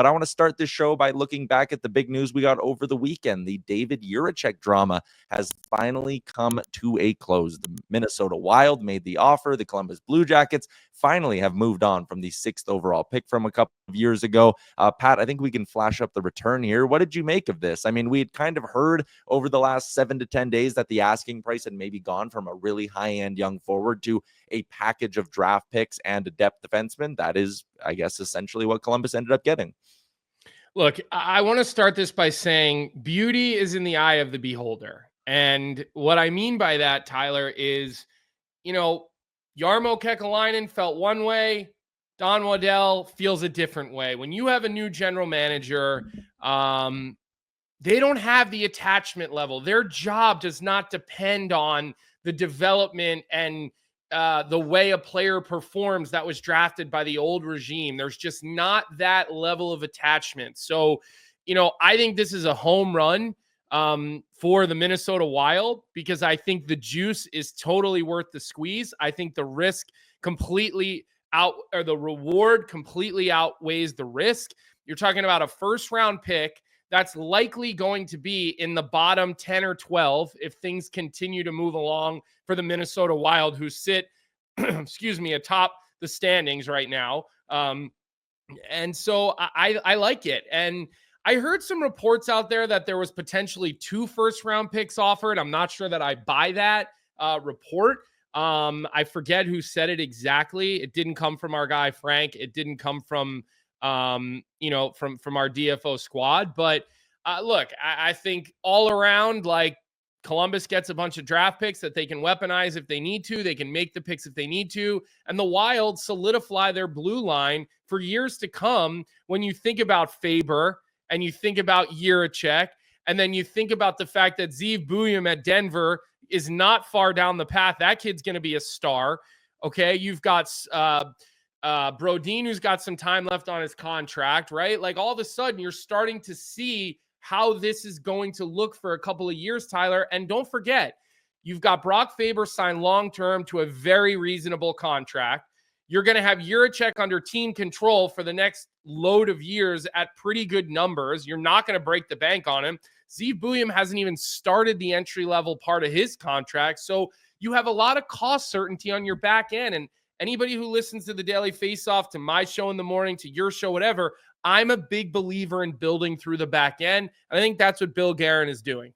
But I want to start this show by looking back at the big news we got over the weekend. The David Jiricek drama has finally come to a close. The Minnesota Wild made the offer. The Columbus Blue Jackets finally have moved on from the 6th overall pick from a couple of years ago. Pat, I think we can flash up the return here. What did you make of this? I mean, we had kind of heard over the last 7 to 10 days that the asking price had maybe gone from a really high-end young forward to a package of draft picks and a depth defenseman. That is, I guess, essentially what Columbus ended up getting. Look, I want to start this by saying beauty is in the eye of the beholder. And what I mean by that, Tyler, is, Jarmo Kekalainen felt one way, Don Waddell feels a different way. When you have a new general manager, they don't have the attachment level. Their job does not depend on the development and the way a player performs that was drafted by the old regime. There's just not that level of attachment. So, I think this is a home run for the Minnesota Wild, because I think the juice is totally worth the squeeze. I think the reward completely outweighs the risk. You're talking about a first round pick that's likely going to be in the bottom 10 or 12 if things continue to move along for the Minnesota Wild, who sit, atop the standings right now. And so I like it. And I heard some reports out there that there was potentially 2 first-round picks offered. I'm not sure that I buy that report. I forget who said it exactly. It didn't come from our guy Frank. It didn't come from from our DFO squad. But look, I think all around, like, Columbus gets a bunch of draft picks that they can weaponize if they need to. They can make the picks if they need to. And the Wild solidify their blue line for years to come. When you think about Faber and you think about Jiricek, and then you think about the fact that Zeev Buium at Denver is not far down the path. That kid's going to be a star. Okay, you've got Brodin, who's got some time left on his contract, right? Like, all of a sudden, you're starting to see how this is going to look for a couple of years, Tyler. And don't forget, you've got Brock Faber signed long-term to a very reasonable contract. You're going to have Jiricek under team control for the next load of years at pretty good numbers. You're not going to break the bank on him. Zeev Buium hasn't even started the entry-level part of his contract. So you have a lot of cost certainty on your back end. And anybody who listens to the Daily Faceoff, to my show in the morning, to your show, whatever, I'm a big believer in building through the back end. And I think that's what Bill Guerin is doing.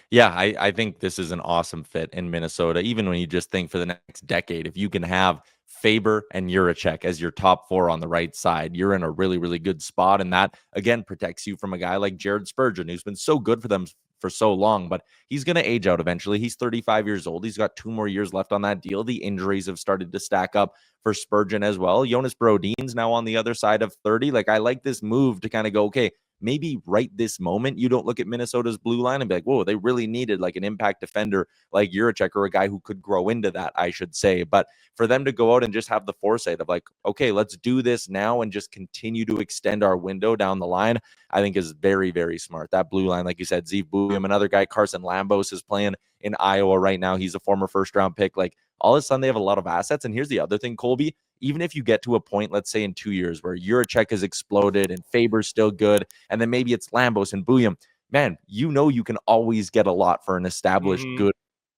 Yeah, I think this is an awesome fit in Minnesota, even when you just think for the next decade, if you can have Faber and Jiricek as your top 4 on the right side, you're in a really, really good spot. And that, again, protects you from a guy like Jared Spurgeon, who's been so good for them for so long, but he's going to age out eventually. He's 35 years old. He's got 2 more years left on that deal. The injuries have started to stack up for Spurgeon as well. Jonas Brodin's now on the other side of 30. Like, I like this move to kind of go, okay, maybe right this moment, you don't look at Minnesota's blue line and be like, whoa, they really needed like an impact defender like Jiricek, or a guy who could grow into that, I should say. But for them to go out and just have the foresight of like, okay, let's do this now and just continue to extend our window down the line, I think is very, very smart. That blue line, like you said, Zeev Buium, another guy, Carson Lambos, is playing in Iowa right now. He's a former first-round pick. Like, all of a sudden, they have a lot of assets. And here's the other thing, Colby. Even if you get to a point, let's say in 2 years, where Jiricek has exploded and Faber's still good, and then maybe it's Lambos and Buium, man, you can always get a lot for an established, good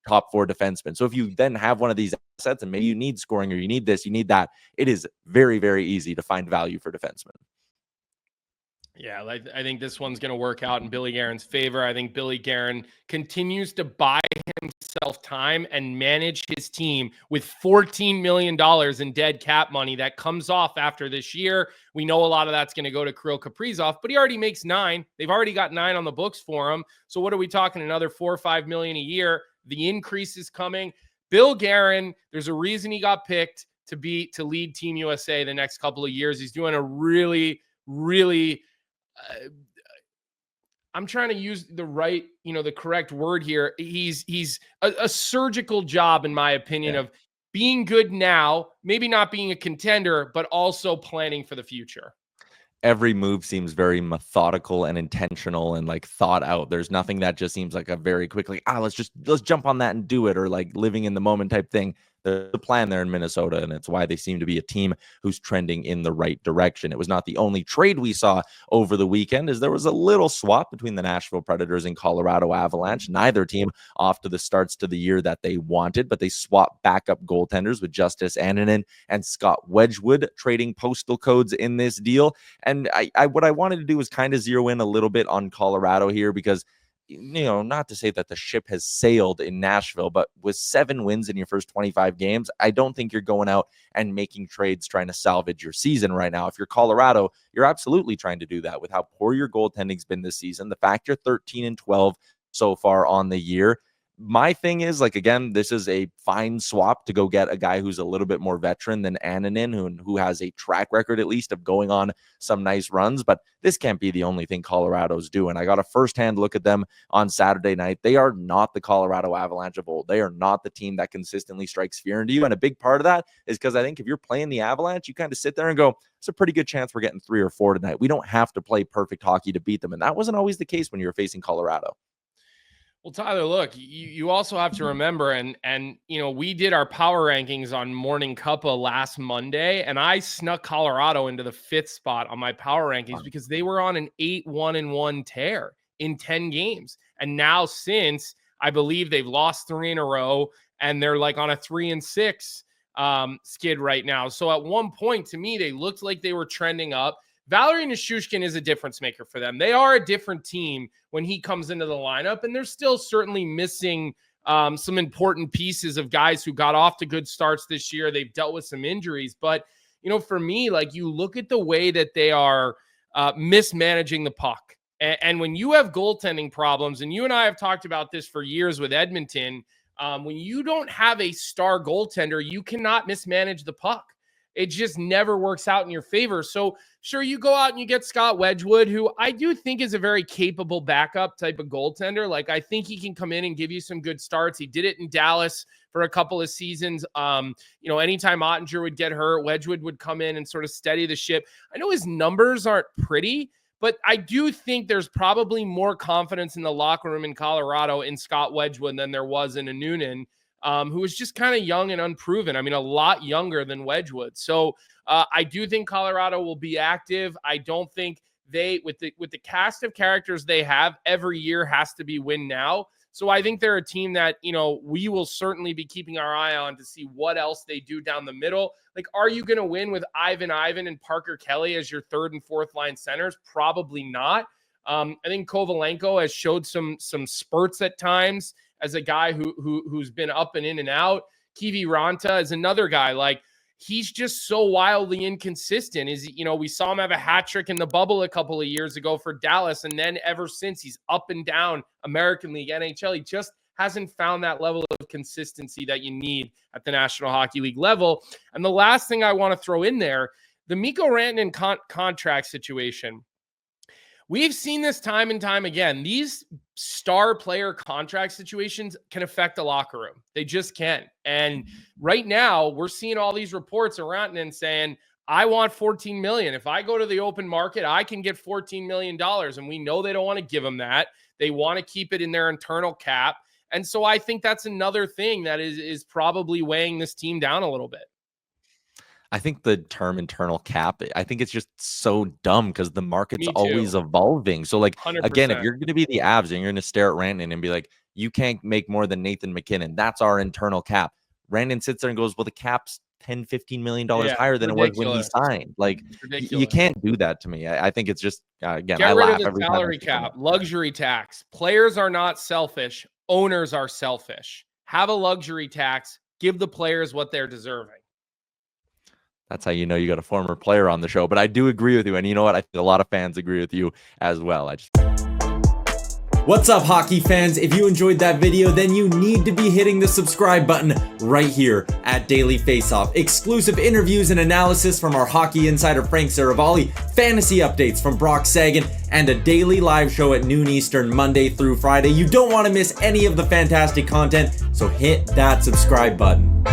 top 4 defenseman. So if you then have one of these assets and maybe you need scoring or you need this, you need that, it is very, very easy to find value for defensemen. Yeah, I think this one's going to work out in Billy Guerin's favor. I think Billy Guerin continues to buy himself time and manage his team with $14 million in dead cap money that comes off after this year. We know a lot of that's going to go to Kirill Kaprizov, but he already makes 9. They've already got 9 on the books for him. So what are we talking? Another $4 or $5 million a year. The increase is coming. Bill Guerin, there's a reason he got picked to lead Team USA the next couple of years. He's doing a really, really I'm trying to use the correct word here. He's a surgical job, in my opinion, of being good now, maybe not being a contender, but also planning for the future. Every move seems very methodical and intentional and like thought out. There's nothing that just seems like a very quick, like, let's jump on that and do it, or like living in the moment type thing. there's a plan there in Minnesota, and it's why they seem to be a team who's trending in the right direction. It was not the only trade we saw over the weekend, as there was a little swap between the Nashville Predators and Colorado Avalanche. Neither team off to the starts to the year that they wanted, but they swapped backup goaltenders with Justus Annunen and Scott Wedgewood, trading postal codes in this deal. And what I wanted to do was kind of zero in a little bit on Colorado here, because not to say that the ship has sailed in Nashville, but with 7 wins in your first 25 games, I don't think you're going out and making trades trying to salvage your season right now. If you're Colorado, you're absolutely trying to do that with how poor your goaltending's been this season. The fact you're 13-12 so far on the year. My thing is, again, this is a fine swap to go get a guy who's a little bit more veteran than Annunen, who has a track record, at least, of going on some nice runs. But this can't be the only thing Colorado's doing. I got a firsthand look at them on Saturday night. They are not the Colorado Avalanche of old. They are not the team that consistently strikes fear into you. And a big part of that is because I think if you're playing the Avalanche, you kind of sit there and go, it's a pretty good chance we're getting 3 or 4 tonight. We don't have to play perfect hockey to beat them. And that wasn't always the case when you were facing Colorado. Well, Tyler, look, you also have to remember, and we did our power rankings on Morning Cuppa last Monday, and I snuck Colorado into the 5th spot on my power rankings because they were on an 8-1-1 tear in 10 games. And now, since, I believe they've lost 3 in a row, and they're on a 3-6 skid right now. So at one point, to me, they looked like they were trending up. Valeri Nichushkin is a difference maker for them. They are a different team when he comes into the lineup, and they're still certainly missing some important pieces of guys who got off to good starts this year. They've dealt with some injuries, but for me, you look at the way that they are mismanaging the puck, and when you have goaltending problems, and you and I have talked about this for years with Edmonton, when you don't have a star goaltender, you cannot mismanage the puck. It just never works out in your favor. So sure, you go out and you get Scott Wedgewood, who I do think is a very capable backup type of goaltender. I think he can come in and give you some good starts. He did it in Dallas for a couple of seasons. Anytime Ottinger would get hurt, Wedgewood would come in and sort of steady the ship. I know his numbers aren't pretty, but I do think there's probably more confidence in the locker room in Colorado in Scott Wedgewood than there was in Annunen, who was just kind of young and unproven. I mean, a lot younger than Wedgewood. So I do think Colorado will be active. I don't think with the cast of characters they have, every year has to be win now. So I think they're a team that, we will certainly be keeping our eye on to see what else they do down the middle. Are you going to win with Ivan and Parker Kelly as your 3rd and 4th line centers? Probably not. I think Kovalenko has showed some spurts at times as a guy who's been up and in and out. Kivi Ranta is another guy. He's just so wildly inconsistent. We saw him have a hat trick in the bubble a couple of years ago for Dallas, and then ever since he's up and down American League, NHL. He just hasn't found that level of consistency that you need at the National Hockey League level. And the last thing I want to throw in there, the Mikko Rantanen contract situation. We've seen this time and time again. These star player contract situations can affect the locker room. They just can. And right now, we're seeing all these reports around and saying, I want $14 million. If I go to the open market, I can get $14 million. And we know they don't want to give them that. They want to keep it in their internal cap. And so I think that's another thing that is probably weighing this team down a little bit. I think the term internal cap, I think it's just so dumb because the market's always evolving. So 100%. Again, if you're going to be the Avs and you're going to stare at Rantanen and be like, you can't make more than Nathan McKinnon, that's our internal cap. Rantanen sits there and goes, well, the cap's $10-15 million higher than it was when he signed. You can't do that to me. I think it's just, again, get I rid laugh of the salary cap, luxury tax. Players are not selfish. Owners are selfish. Have a luxury tax. Give the players what they're deserving. That's how you know you got a former player on the show. But I do agree with you. And you know what? I think a lot of fans agree with you as well. What's up, hockey fans? If you enjoyed that video, then you need to be hitting the subscribe button right here at Daily Faceoff. Exclusive interviews and analysis from our hockey insider Frank Saravalli, fantasy updates from Brock Sagan, and a daily live show at noon Eastern, Monday through Friday. You don't want to miss any of the fantastic content, so hit that subscribe button.